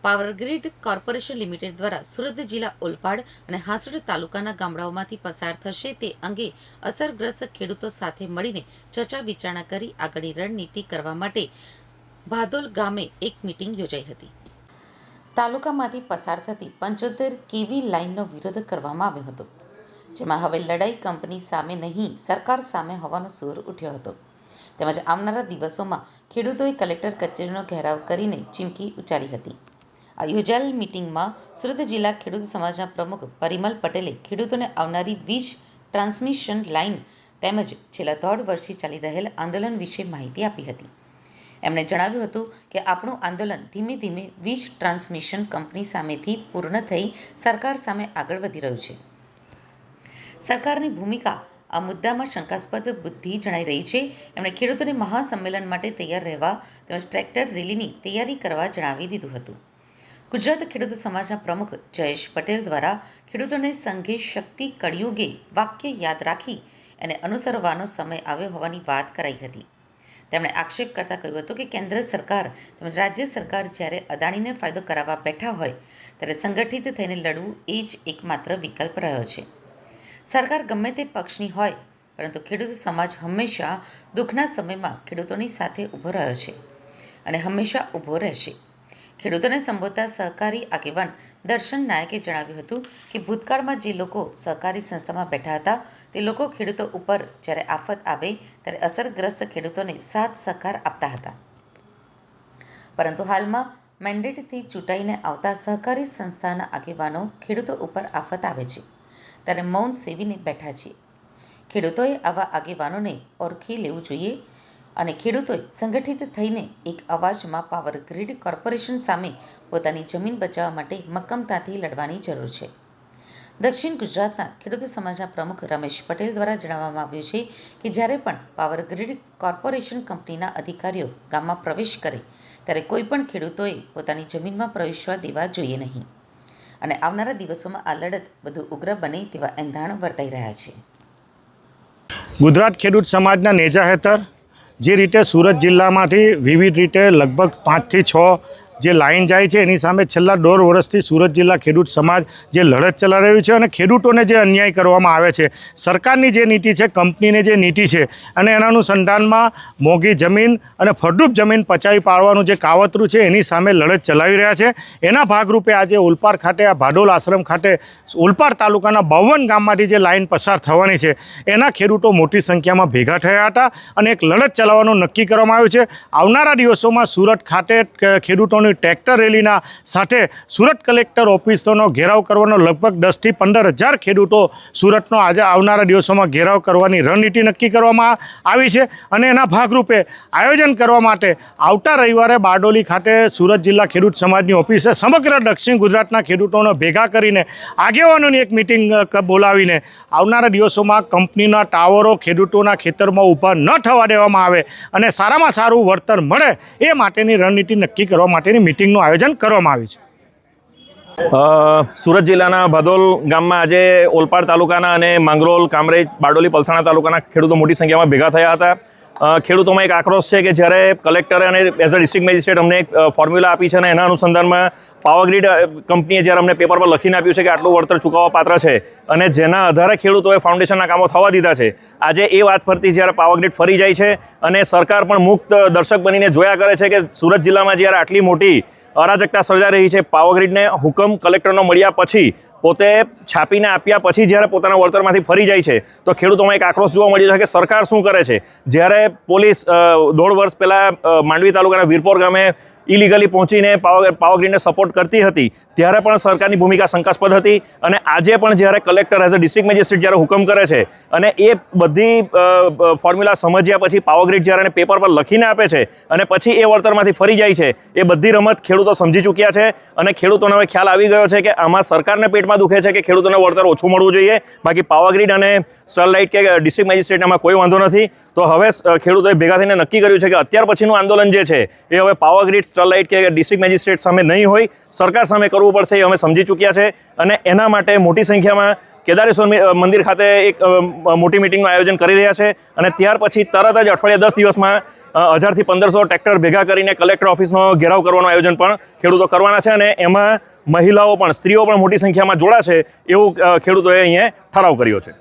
Power Grid corporation limited દ્વારા સુરત જિલ્લા ઓલપાડ અને હાંસોડ તાલુકાના ગામડાઓમાંથી પસાર થશે તે અંગે અસરગ્રસ્ત ખેડૂતો સાથે મળીને ચર્ચા વિચારણા કરી આગળની રણનીતિ કરવા માટે ભાદોલ ગામે એક મીટિંગ યોજાઈ હતી। તાલુકામાંથી પસાર થતી 75 કેવી લાઇનનો વિરોધ કરવામાં આવ્યો હતો, જેમાં હવે લડાઈ કંપની સામે નહીં સરકાર સામે હોવાનો સૂર ઉઠ્યો હતો। તેમજ આવનારા દિવસોમાં ખેડૂતોએ કલેક્ટર કચેરીનો ઘેરાવ કરીને ચીમકી ઉચ્ચારી હતી। આ યોજાયેલ મીટિંગમાં સુરત જિલ્લા ખેડૂત સમાજના પ્રમુખ પરિમલ પટેલે ખેડૂતોને આવનારી વીજ ટ્રાન્સમિશન લાઇન તેમજ છેલ્લા 1.5 વર્ષથી ચાલી રહેલ આંદોલન વિશે માહિતી આપી હતી। એમણે જણાવ્યું હતું કે આપણું આંદોલન ધીમે ધીમે વીજ ટ્રાન્સમિશન કંપની સામેથી પૂર્ણ થઈ સરકાર સામે આગળ વધી રહ્યું છે। સરકારની ભૂમિકા આ મુદ્દામાં શંકાસ્પદ બુદ્ધિ જણાઈ રહી છે। એમણે ખેડૂતોને મહાસંમેલન માટે તૈયાર રહેવા તેમજ ટ્રેક્ટર રેલીની તૈયારી કરવા જણાવી દીધું હતું। ગુજરાત ખેડૂત સમાજના પ્રમુખ જયેશ પટેલ દ્વારા ખેડૂતોને સંઘે શક્તિ કળિયુગે વાક્ય યાદ રાખી અને અનુસરવાનો સમય આવ્યો હોવાની વાત કરાઈ હતી। તેમણે આક્ષેપ કરતા કહ્યું હતું કે કેન્દ્ર સરકાર તેમજ રાજ્ય સરકાર જ્યારે અદાણીને ફાયદો કરાવવા બેઠા હોય ત્યારે સંગઠિત થઈને લડવું એ જ એકમાત્ર વિકલ્પ રહ્યો છે। સરકાર ગમે તે પક્ષની હોય, પરંતુ ખેડૂત સમાજ હંમેશા દુઃખના સમયમાં ખેડૂતોની સાથે ઊભો રહ્યો છે અને હંમેશા ઊભો રહેશે। ખેડૂતોને સંબોધતા સહકારી આગેવાન દર્શન નાયકે જણાવ્યું હતું કે ભૂતકાળમાં જે લોકો સહકારી સંસ્થામાં બેઠા હતા તે લોકો ખેડૂતો ઉપર જ્યારે આફત આવે ત્યારે અસરગ્રસ્ત ખેડૂતોને સાથ સહકાર આપતા હતા, પરંતુ હાલમાં મેન્ડેટથી ચૂંટાઈને આવતા સહકારી સંસ્થાના આગેવાનો ખેડૂતો ઉપર આફત આવે છે ત્યારે મૌન સેવીને બેઠા છે। ખેડૂતોએ આવા આગેવાનોને ઓળખી લેવું જોઈએ અને ખેડૂતોએ સંગઠિત થઈને એક અવાજમાં પાવરગ્રીડ કોર્પોરેશન સામે પોતાની જમીન બચાવવા માટે મક્કમતાથી લડવાની જરૂર છે। દક્ષિણ ગુજરાતના ખેડૂત સમાજના પ્રમુખ રમેશ પટેલ દ્વારા જણાવવામાં આવ્યું છે કે જ્યારે પણ પાવરગ્રીડ કોર્પોરેશન કંપનીના અધિકારીઓ ગામમાં પ્રવેશ કરે ત્યારે કોઈ પણ ખેડૂતોએ પોતાની જમીનમાં પ્રવેશવા દેવા જોઈએ નહીં અને આવનારા દિવસોમાં આ લડત વધુ ઉગ્ર બને તેવા એંધાણ વર્તાઈ રહ્યા છે। ગુજરાત ખેડૂત સમાજના નેજા હેઠળ જે રીતે સુરત જિલ્લામાંથી વિવિધ રીતે લગભગ 5 થી 6 જે લાઇન જાય છે એની સામે છેલ્લા 1.5 વર્ષથી સુરત જિલ્લા ખેડૂત સમાજ જે લડત ચલાવી રહ્યું છે અને ખેડૂતોને જે અન્યાય કરવામાં આવે છે, સરકારની જે નીતિ છે, કંપનીની જે નીતિ છે અને એના અનુસંધાનમાં મોંઘી જમીન અને ફળદ્રુપ જમીન પચાવી પાડવાનું જે કાવતરું છે એની સામે લડત ચલાવી રહ્યા છે। એના ભાગરૂપે આજે ઓલપાડ ખાતે આ ભાડોલ આશ્રમ ખાતે ઓલપાડ તાલુકાના 52 ગામમાંથી જે લાઇન પસાર થવાની છે એના ખેડૂતો મોટી સંખ્યામાં ભેગા થયા હતા અને એક લડત ચલાવવાનું નક્કી કરવામાં આવ્યું છે। આવનારા દિવસોમાં સુરત ખાતે ખેડૂતોને ટ્રેક્ટર રેલીના સાથે સુરત કલેક્ટર ઓફિસનો ઘેરાવ કરવાનો લગભગ 10 થી 15 હજાર ખેડૂતો સુરતનો આજે આવનારા દિવસોમાં ઘેરાવ કરવાની રણનીતિ નક્કી કરવામાં આવી છે અને એના ભાગરૂપે આયોજન કરવા માટે આવતા રવિવારે બારડોલી ખાતે સુરત જિલ્લા ખેડૂત સમાજની ઓફિસે સમગ્ર દક્ષિણ ગુજરાતના ખેડૂતોને ભેગા કરીને આગેવાનોની એક મિટિંગ બોલાવીને આવનારા દિવસોમાં કંપનીના ટાવરો ખેડૂતોના ખેતરમાં ઊભા ન થવા દેવામાં આવે અને સારામાં સારું વળતર મળે એ માટેની રણનીતિ નક્કી કરવા માટેની મીટિંગનું આયોજન કરવામાં આવ્યું છે। સુરત જિલ્લાના ભાદોલ ગામમાં આજે ઓલપાડ તાલુકાના અને માંગરોળ, કામરેજ, બારડોલી, પલસાણા તાલુકાના ખેડૂતો મોટી સંખ્યામાં ભેગા થયા હતા। ખેડૂતોમાં એક આક્રોશ છે કે જ્યારે કલેક્ટરે અને એઝ અ ડિસ્ટ્રિક્ટ મેજિસ્ટ્રેટ અમને એક ફોર્મ્યુલા આપી છે અને એના અનુસંધાનમાં પાવરગ્રીડ કંપનીએ જ્યારે અમને પેપર પર લખીને આપ્યું છે કે આટલું વળતર ચૂકવવા પાત્ર છે અને જેના આધારે ખેડૂતોએ ફાઉન્ડેશનના કામો થવા દીધા છે, આજે એ વાત ફરતી જ્યારે પાવરગ્રીડ ફરી જાય છે અને સરકાર પણ મુક્ત દર્શક બનીને જોયા કરે છે કે સુરત જિલ્લામાં જ્યારે આટલી મોટી અરાજકતા સર્જાઈ રહી છે, પાવરગ્રીડને હુકમ કલેક્ટરનો મળ્યા પછી પોતે છાપીને આપ્યા પછી જ્યારે પોતાના વળતરમાંથી ફરી જાય છે તો ખેડૂતોમાં એક આક્રોશ જોવા મળ્યો છે કે સરકાર શું કરે છે। જ્યારે પોલીસ 1.5 વર્ષ પહેલાં માંડવી તાલુકાના વીરપોર ગામે ઇલીગલી પહોંચીને પાવરગ્રીડને સપોર્ટ કરતી હતી ત્યારે પણ સરકારની ભૂમિકા શંકાસ્પદ હતી અને આજે પણ જ્યારે collector as a district magistrate જ્યારે હુકમ કરે છે અને એ બધી ફોર્મ્યુલા સમજ્યા પછી પાવરગ્રીડ જ્યારે એને પેપર પર લખીને આપે છે અને પછી એ વળતરમાંથી ફરી જાય છે, એ બધી રમત ખેડૂતો સમજી ચૂક્યા છે અને ખેડૂતોને હવે ખ્યાલ આવી ગયો છે કે આમાં સરકારને પેટમાં દુખે છે કે ખેડૂતોને વળતર ઓછું મળવું જોઈએ, બાકી પાવરગ્રીડ અને સ્ટરલાઇટ કે ડિસ્ટ્રિક્ટ મેજિસ્ટ્રેટમાં કોઈ વાંધો નથી। તો હવે ખેડૂતોએ ભેગા થઈને નક્કી કર્યું છે કે અત્યાર પછીનું આંદોલન જે છે એ હવે પાવરગ્રીડ, સ્ટરલાઇટ કે ડિસ્ટ્રિક્ટ મેજિસ્ટ્રેટ સામે નહીં હોય, સરકાર સામે કરવું પડશે એ અમે સમજી ચૂક્યા છે અને એના માટે મોટી સંખ્યામાં કેદારેશ્વર મંદિર ખાતે એક મોટી મિટિંગનું આયોજન કરી રહ્યા છે અને ત્યાર પછી તરત જ અઠવાડિયા 10 દિવસમાં 1000 થી 1500 ટ્રેક્ટર ભેગા કરીને કલેક્ટર ઓફિસનો ઘેરાવ કરવાનું આયોજન પણ ખેડૂતો કરવાના છે અને એમાં મહિલાઓ પણ સ્ત્રીઓ પણ મોટી સંખ્યામાં જોડાશે એવું ખેડૂતોએ અહીંયા ઠરાવ કર્યો છે.